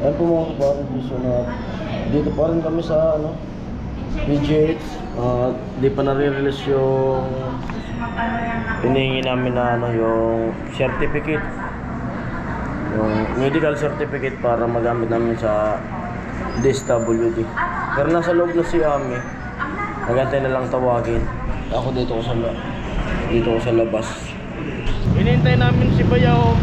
Ayun po mga kaparang, so na dito pa rin kami sa ano, PGH. Di pa nare-release yung hinihingi namin na ano, yung certificate, yung medical certificate para magamit namin sa DSWD. Pero nasa loob na si Ami, nagantay na lang tawagin. Ako dito ko sa labas. Hinintay namin si Bayaw.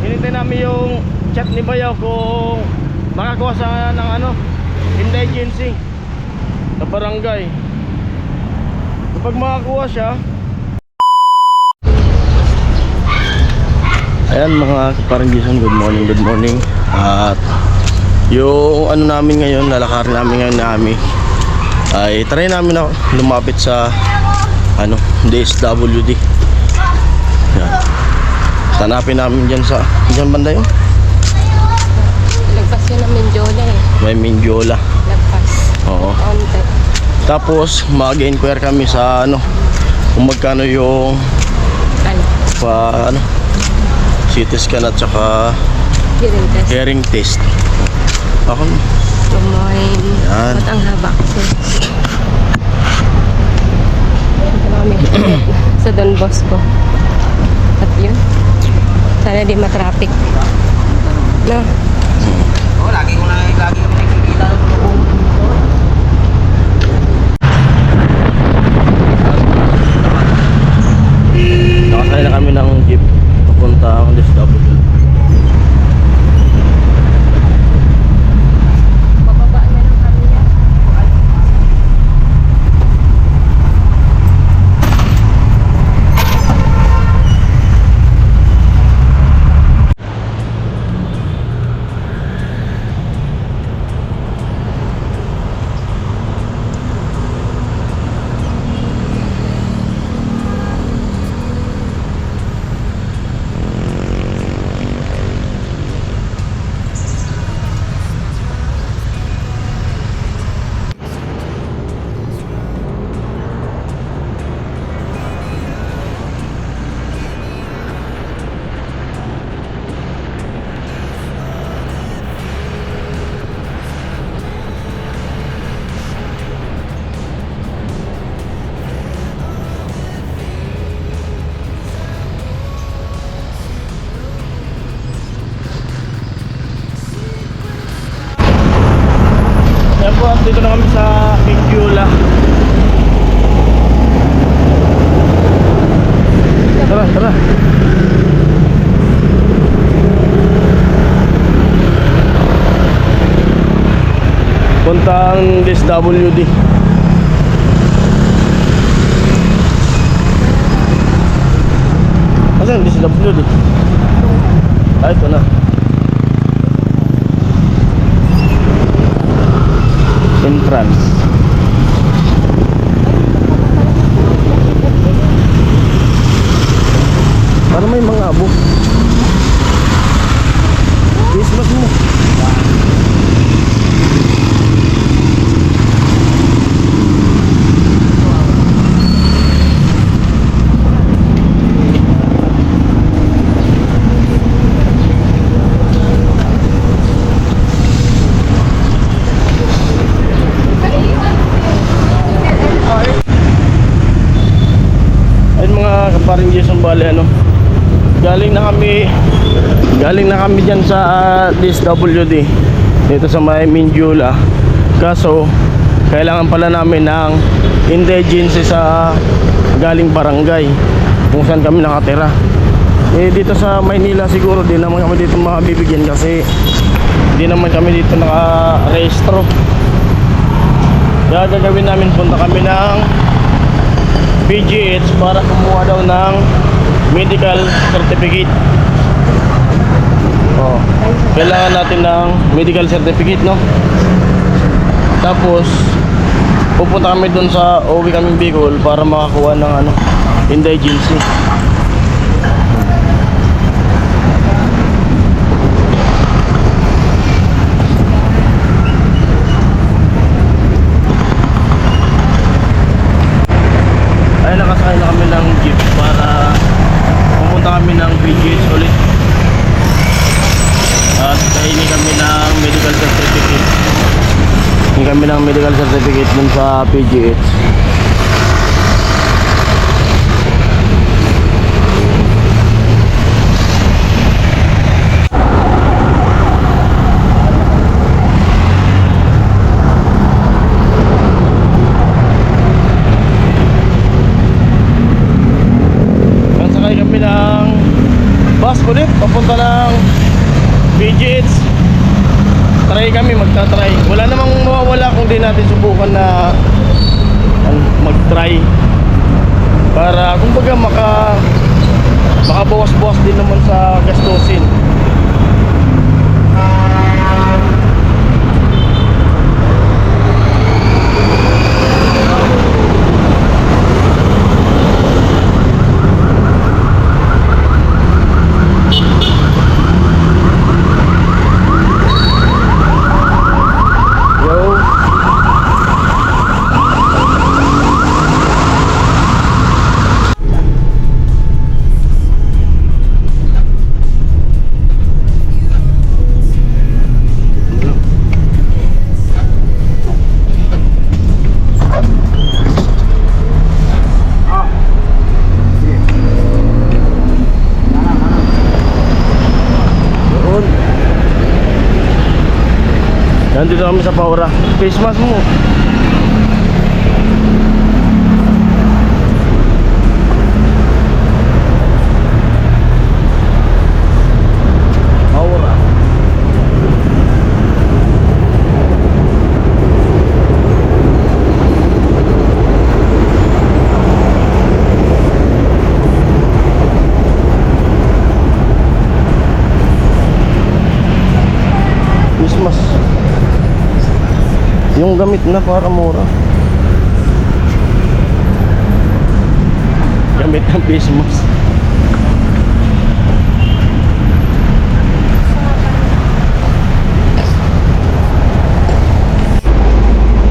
Hinintay namin yung chat ni Bayaw kung makakuha sa ng ano, indigency sa barangay. Kapag makakuha siya, ayan mga kaparang Jason, good morning. At yung ano namin ngayon, lalakarin namin ngayon na Ami, ay try namin na lumapit sa ano, DSWD. Yan. Tanapin namin dyan sa dyan banda yun. Lagpas yun ng Mindiola eh. May Mindiola. Lagpas. Oo. Onte. Tapos mag-inquire kami sa ano, kung magkano yung Ano? ano, CT scan at saka Hearing test. hearing test. Ako Kumain. yan. Ba't ang haba kasi? Ito na kami sa Don Bosco. At yun. Sana di matraffic. No? Oo, lagi kami nakikita ng mga Nakasaya na kami ng jeep papunta ang DSWD. Bababa na lang kami yan. Yan po, dito na kami sa Mindiola. Tara. Puntang DSWD. Asan DSWD? Ah, ito na. Entrance. Para may mga abo. Christmas mo. Ayun mga kaparing Jason, bali ano, galing na kami dyan sa DSWD dito sa may Mindiola. Kaso kailangan pala namin ng indigency sa galing barangay kung saan kami nakatira. Dito sa Maynila siguro di naman kami dito makabibigyan kasi di naman kami dito naka-rehistro. Kaya gagawin namin, punta kami ng PGH para kumuha daw ng medical certificate. Kailangan natin ng medical certificate, no? Tapos pupunta kami dun sa uwi kaming Bicol para makakuha ng ano, indigency. Ay, nakasakay na kami ng jeep para pumunta kami ng PGH ulit. At kainin kami ng medical kami ng medical certificate dun sa PGH. Sakay kami ng bus ulit papunta ng PGH. Try kami, magta-try. Wala namang mawawala kung di natin subukan na mag-try para kumbaga makabawas-bawas din naman sa gastusin. Nandito kami sa Paura. Face mask mo. Paura. Face mask. Yung gamit na para mura. Gamit ng face mask.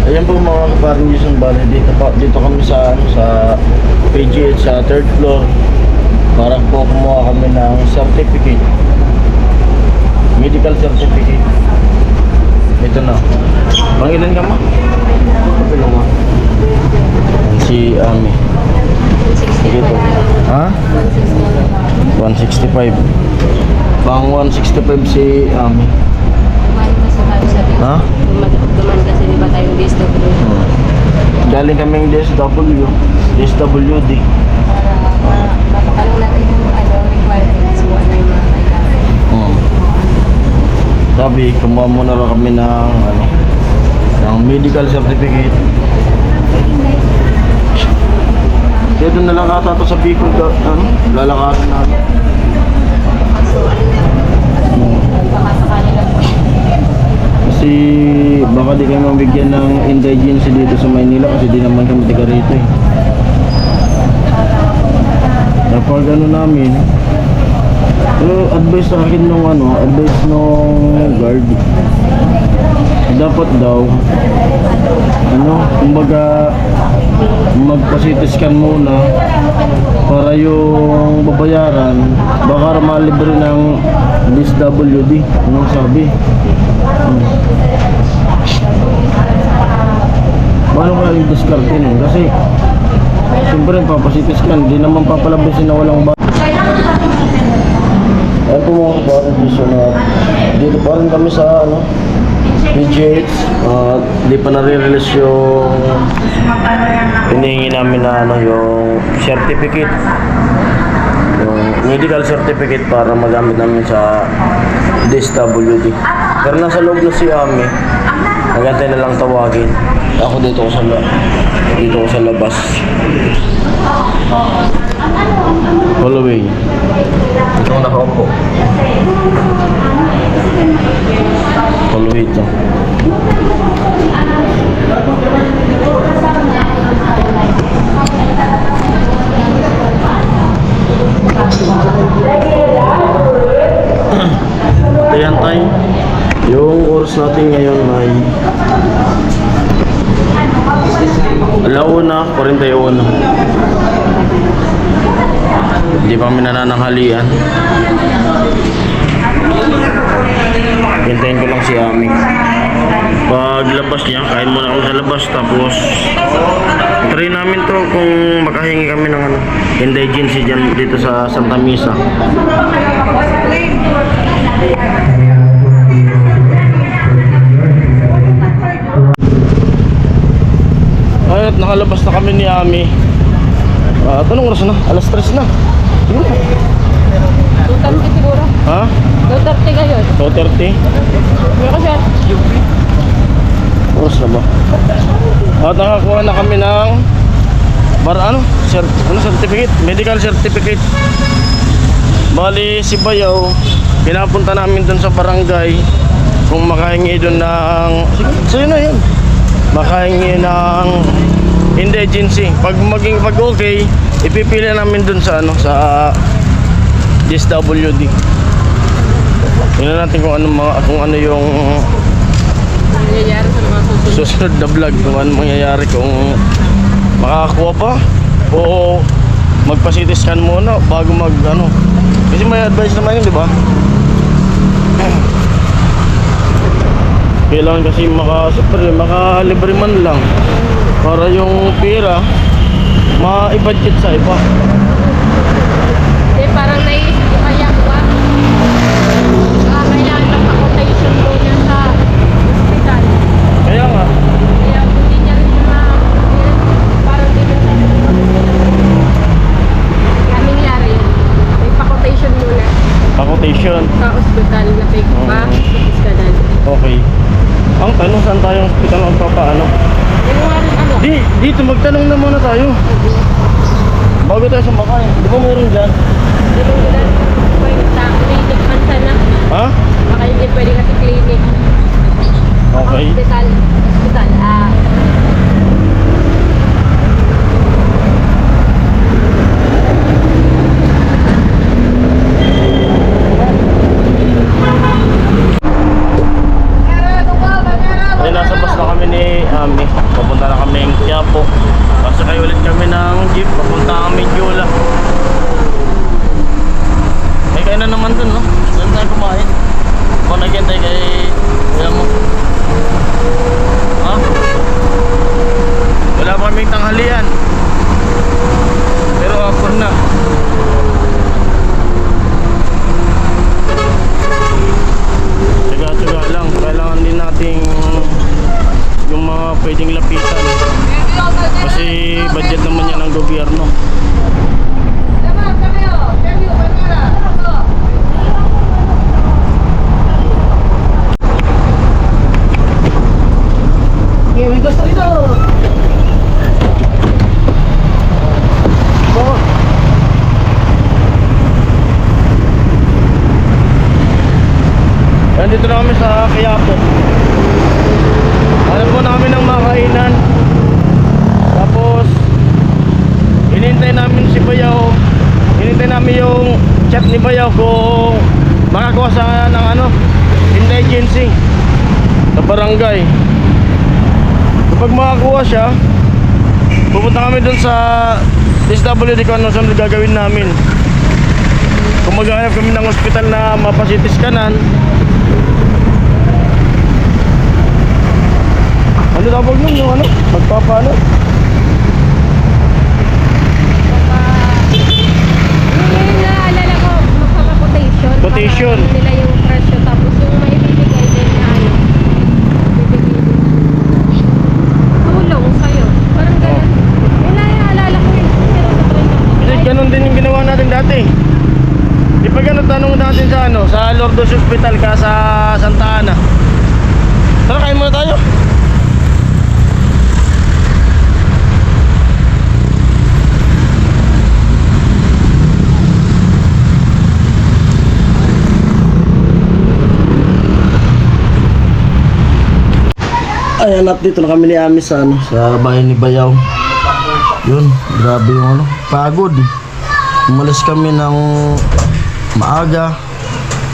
Ayan po mga kaparang Jason Valley. Dito kami sa PGH sa 3rd floor para po kumuha kami ng certificate. Medical certificate. Ito na. Pangilan ka mo? Kapilo mo? Si Ami. Dito. Ha? 165. Pang 165 si Ami. Ha? Duman kasi di ba tayong DSW? Galing kaming DSWD. Mapapalong natin yung requirements mo ano yung mga kailangan. Sabi, kumuha muna rin kami ng medical certificate. Dito na lang ata ito sa Bicol, lalakasan natin. Kasi baka di kayo mabigyan ng indigency dito sa Maynila kasi di naman kami taga rito eh. Kapag namin, pero advice sa akin nung advice nung guard, dapat daw kumbaga magpa-CT scan muna para yung babayaran baka malibre ng DSWD, anong sabi. Paano kaya yung discard nun? Kasi siyempre papa-CT scan, di naman papalabasin na walang Ayan po mga kaparang Jason, dito pa rin kami sa PGH. Di pa nare-release yung hinihingi namin na yung certificate, yung medical certificate para magamit namin sa DSWD. Pero nasa loob na si Ami, nagantay na lang tawagin. Ako dito ko sa labas. Following. Ito ko nakaupo. Follow ito. Ayan tayo. Yung oras natin ngayon ay 1:41. Hindi pa kami nanananghalian. Hintayin ko lang si Ami. Paglabas Yan, kain muna kami sa labas. Tapos, try namin to kung makahingi kami ng ano, indigency dyan dito sa Santa Misa. Ayun, at nakalabas na kami ni Ami. Anong oras na? Alas 3 na. Sige na. 2:30 siguro. Ha? 2:30 ngayon. 2:30? Hindi ko siya. Oras na ba? At nakakuha na kami ng certificate? Medical certificate. Bali si Bayaw, pinapunta namin dun sa barangay kung makahingi dun ng... Sa'yo na yun. Makahingi ng indigency. Pag okay, ipipili namin dun sa sa DSWD. Tingnan natin kung ano yung Nangyayari sa mga susunod. susunod na vlog, kung ano mangyayari, kung makakakuha pa o magpa-CT scan muna bago kasi may advice naman yun, di ba? Kailangan kasi makalibre man lang para yung pera ma-budget sa iba. Eh, parang naisip ko kaya ko kailangan ng quotation muna sa hospital. Kaya nga, Kaya hindi niya rin parang dito sa kaya nangyari yun. May pa-quotation muna quotation. sa hospital na fake pa. Hospital. Okay. Ang tanong, saan tayong hospital ang papaano? Yung nga rin Dito magtanong na muna tayo bago tayo sumakay. Di ba meron dyan? Yung gulan pwede sa clinic man sana. Ha? Baka hindi pwede kasi clinic. Okay. Hospital. Ay, nasa bus na kami ni Ami. Papunta na kami ng Quiapo. Pasakay ulit kami ng jeep. Papunta kami Jula. May kainan naman dun, no? Saan tayo kumain? Kung naghintay kay kuya mo. Ha? Wala pa kaming tanghalian. Pero hapon na. Tsaga-tsaga lang. Kailangan din nating yung mga pwedeng lapitan. Kasi budget naman yan ng gobyerno. Nandito na kami sa Quiapo. Alam po namin ng makainan. Tapos hinintay namin si Bayaw. Hinintay namin yung chat ni Bayaw kung makakuha sa ng indigency sa barangay. Kapag makakuha siya, pupunta kami dun sa DSWD kung anong sunod gagawin namin. Kung maghanap kami ng ospital na mapasitis kanan, ano tawag nun yung magpapaano? Yung naalala ko, magpapa-quotation. Quotation. Para nila yung presyo. Tapos yung may bibigay din na bibigay din. Tulong sa'yo. Parang gano'n. Yung naalala ko yun. Pero sa Kasi ganun din yung ginawa natin dati. Di ba ganun tanong natin sa Lourdes Hospital ka sa Santa Ana. Tara, kain muna tayo. Ayan, at dito na kami ni Ami sa bahay ni Bayaw. Yun, grabe yung pagod. Umalis kami ng maaga,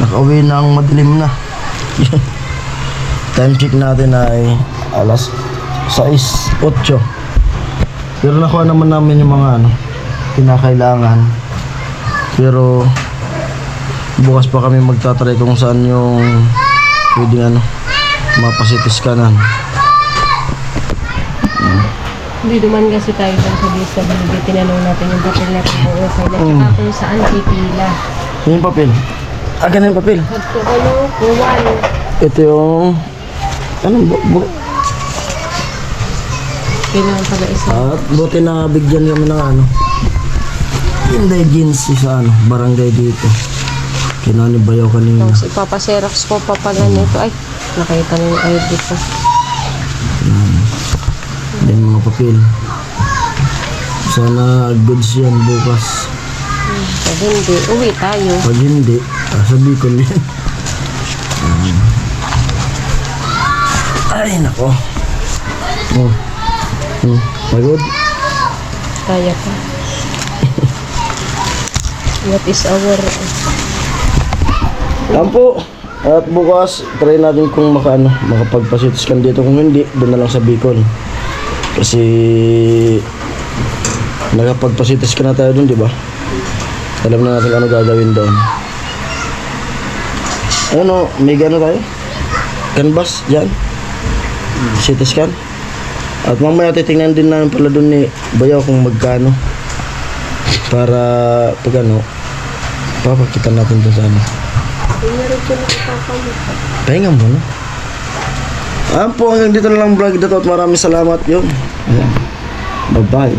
nakauwi ng madilim na. Time check natin ay alas 6:08. Pero nakuha naman namin yung mga kinakailangan. Pero bukas pa kami magtatry kung saan yung pwedeng mapasitis kanan. Hindi duman kasi tayo dun sa DSWD. Tinanong natin yung papel na kung okay na. Tsaka kung saan pipila. Yan yung papel. Ganun yung papel. At kung ano, kuwan. Ito yung... Anong Kailangan pala isa. At buti na bigyan kami ng ano. Hyundai Agency sa ano, barangay dito. Kinuha ni Bayaw kanina. Tapos ipapaserox ko pa pala nito. Ay, nakita na yung ID ko. Yan mga papel. Sana goods yan bukas. Pag hindi, uwi tayo. Pag hindi, sabi ko yan. Ay, nako. Pagod. Kaya pa. What is our... Yan po. At bukas, try natin kung makapagpasitos kan dito. Kung hindi, doon na lang sa Bicol. Kasi nakapagpasitos ka na tayo doon, di ba? Alam na natin ano gagawin doon. Ano, may gano tayo? Canvas, dyan. CT scan. At mamaya titingnan din namin pala doon ni Bayaw kung magkano. Para pag ano, papakita natin doon sa ano. Pahinga mo na. Po, hanggang dito na lang vlog dito at maraming salamat yun. Bye bye.